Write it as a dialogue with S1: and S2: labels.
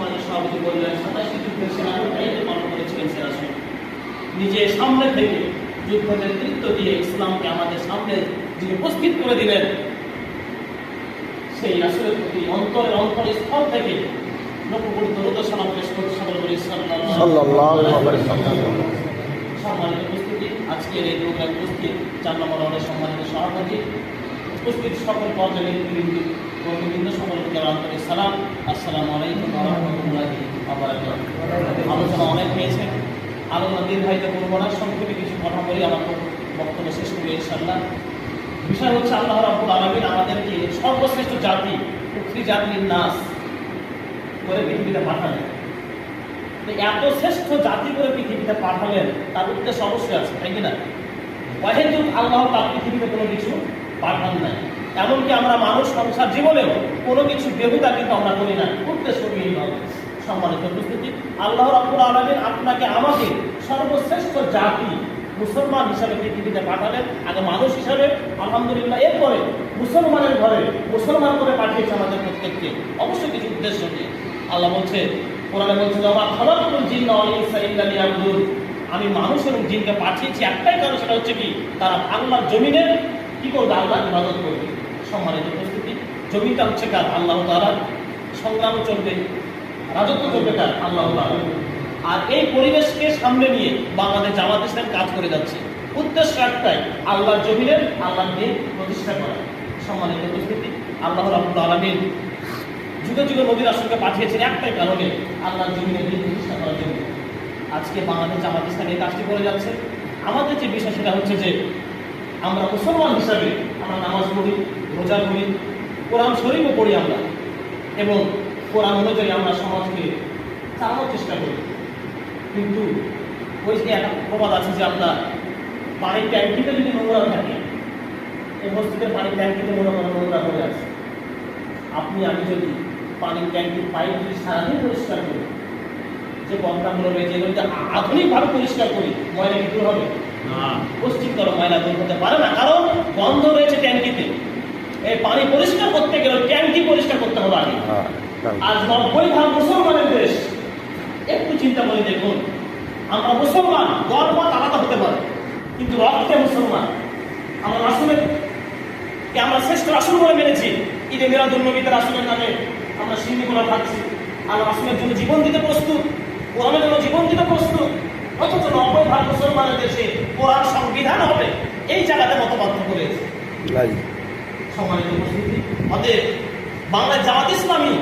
S1: সম্মানিত সভাপতি বললেন 87 যুদ্ধের সেনাপতি পালন করেছিলেন সেনাসন নিজে সামনে থেকে যুদ্ধ নেতৃত্ব দিয়ে ইসলামকে আমাদের সামনে যিনি উপস্থিত করে দিলেন, সেই রাসূলের প্রতি অন্তরস্থল থেকে নবুয়ত দরুদ সালাম পেশ করতে সকলে বলি সাল্লাল্লাহু আলাইহি ওয়াসাল্লাম। সম্মানিত উপস্থিতি, আজকের এই প্রোগ্রামে উপস্থিত 4 নম্বর ওয়ার্ডের সম্মানিত সভাপতি, উপস্থিত সকল পর্যায়ের কর্মীবৃন্দ, সকলকে আন্তরিক সালাম, আসসালামু আলাইকুম ওয়া রাহমাতুল্লাহি ওয়া বারাকাতুহু। আলোচনা অনেক হয়েছে, আলোচনা দীর্ঘায়িত করব না, সংক্ষেপে কিছু কথা বলি, আমার বক্তব্য শেষ করব ইনশাআল্লাহ। বিষয় হচ্ছে আল্লাহ রাব্বুল আলামিন আমাদেরকে সর্বশ্রেষ্ঠ জাতি, পৃথিবী জাতির নাস করে পৃথিবীতে পাঠালেন। এত শ্রেষ্ঠ জাতি করে পৃথিবীতে পাঠালেন, তার উদ্দেশ্য অবশ্যই আছে, তাই কিনা? ওয়াহিদুল আল্লাহ তার পৃথিবীতে কোনো কিছু পাঠান নাই। এমনকি আমরা মানুষ সংসার জীবনেও কোনো কিছু বেহুদা কিন্তু আমরা করি না, উদ্দেশ্যহীন হবে। সম্মানিত উপস্থিতি, আল্লাহ রাব্বুল আলামিন আপনাকে আমাকে সর্বশ্রেষ্ঠ জাতি মুসলমান হিসাবে পৃথিবীতে পাঠালেন, আগে মানুষ হিসাবে, আলহামদুলিল্লাহ, এরপরে মুসলমানের ঘরে মুসলমান করে পাঠিয়েছে আমাদের প্রত্যেককে, অবশ্যই কিছু উদ্দেশ্য নিয়ে। আল্লাহ বলছে, কোরআনে বলছে, আমি মানুষ এবং জিনকে পাঠিয়েছি একটাই কারণ, সেটা হচ্ছে কি, তারা আল্লাহর জমিনে কি করবে? আল্লাহর ইবাদত করবে। সম্মানিত উপস্থিতি, জমিটা হচ্ছে কার? আল্লাহ তাআলা। সংগ্রাম চলবে, রাজত্ব চলবে কার? আল্লাহ তাআলা। আর এই পরিবেশকে সামনে নিয়ে বাংলাদেশ জামাত ইসলাম কাজ করে যাচ্ছে, উদ্দেশ্য একটাই, আল্লাহর জমিনে আল্লাহর দিন প্রতিষ্ঠা করা। সম্মানিত উপস্থিতি, আল্লাহ রাব্বুল আলামিন যুগে যুগে নবী রাসূলকে পাঠিয়েছেন একটাই কারণে, আল্লাহর জমিনে দিন প্রতিষ্ঠা করার জন্য। আজকে বাংলাদেশ জামাত ইসলাম এই কাজটি করে যাচ্ছে। আমাদের যে বিষয় সেটা হচ্ছে যে আমরা মুসলমান হিসাবে আমরা নামাজ পড়ি, রোজা করি, কোরআন শরীফও পড়ি আমরা, এবং কোরআন অনুযায়ী আমরা সমাজকে চালানোর চেষ্টা করি। কিন্তু ওই যে একটা প্রবাদ আছে যে আমরা পানির ট্যাঙ্কিতে যদি নোংরা থাকে, এই মসজিদের পানির ট্যাঙ্কিতে নোংরা করে আছে, আপনি আমি যদি পানির ট্যাঙ্কির পাইপ যদি সারাদিন পরিষ্কার করি, যে বদনামগুলো রয়েছে এগুলো যদি আধুনিকভাবে পরিষ্কার করি, ময়লা কি দূর হবে? পশ্চিমতর ময়লা দূর হতে পারে না, কারণ গন্ধ রয়েছে ট্যাঙ্কিতে। এই পানি পরিষ্কার করতে গেলে ট্যাঙ্কি পরিষ্কার করতে হবে আগে। আজ 90% মুসলমানের দেশ। একটু চিন্তা করে দেখুন, আমরা মুসলমান, দলমত আলাদা হতে পারে, কিন্তু রক্তে মুসলমান। আমরা রাসূলের কে আমরা শ্রেষ্ঠ রাসূল বলে মেনেছি। ঈদে মিলাদুন নবীতে রাসূলের নামে আমরা সিন্নিগুলো খাচ্ছি, আর রাসূলের জন্য জীবন দিতে প্রস্তুত, কোরআনের জন্য জীবন দিতে প্রস্তুত। অথচ 90% মুসলমানের দেশে কোরআন সংবিধান হবে, এই জায়গাতে মতপার্থক্য রয়েছে। সম্মানিত উপস্থিতি, অতএব বাংলাদেশ জামাত ইসলামী